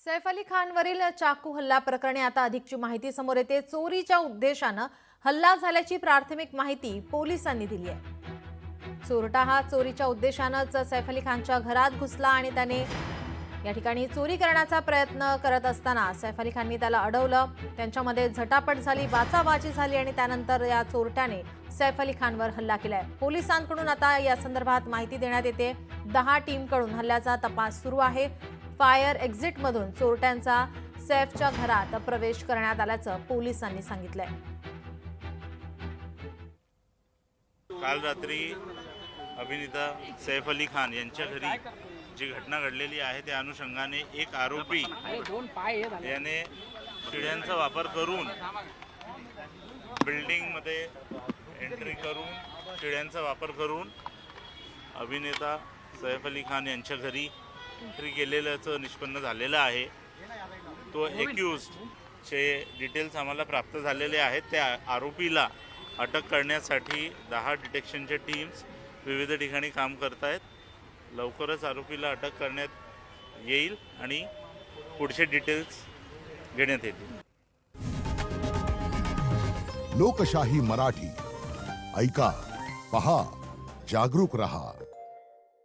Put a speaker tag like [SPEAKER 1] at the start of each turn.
[SPEAKER 1] सैफ अली खानवरील चाकू हल्ला प्रकरणी आता अधिकची माहिती समोर येते। चोरीच्या उद्देशानं हल्ला झाल्याची प्राथमिक माहिती पोलिसांनी दिली आहे। चोरटा हा चोरीच्या उद्देशानंच सैफ अली खानच्या घरात घुसला आणि त्याने या ठिकाणी चोरी करण्याचा प्रयत्न करत असताना सैफ अली खाननी त्याला अडवलं। त्यांच्यामध्ये झटापट झाली, बाचाबाची झाली आणि त्यानंतर या चोरट्याने सैफ अली खानवर हल्ला केलाय। पोलिसांकडून आता या संदर्भात माहिती देण्यात येते। 10 टीमकडून हल्ल्याचा तपास सुरू आहे। फायर एक्झिट मधून चोरट्यांचा सैफच्या घरात प्रवेश करण्यात आल्याचं पोलिसांनी सांगितलंय।
[SPEAKER 2] काल रात्री अभिनेता सैफ अली खान यांच्या घरी जी घटना घडलेली आहे त्या अनुषंगाने एक आरोपी याने शिड्यांचा वापर करून बिल्डिंगमध्ये एंट्री करून शिड्यांचा वापर करून अभिनेता सैफ अली खान यांच्या घरी एंट्री केलेल्याचं निष्पन्न झालेलं आहे। तो एक्यूज्डचे डिटेल्स आम्हाला प्राप्त झालेले आहेत। त्या आरोपीला अटक करण्यासाठी 10 डिटेक्शनच्या टीम्स विविध ठिकाणी काम करत आहेत। लवकरच आरोपीला अटक करण्यात येईल आणि पुढचे डिटेल्स घेण्यात येतील।
[SPEAKER 3] लोकशाही मराठी ऐका, पहा, जागरूक रहा।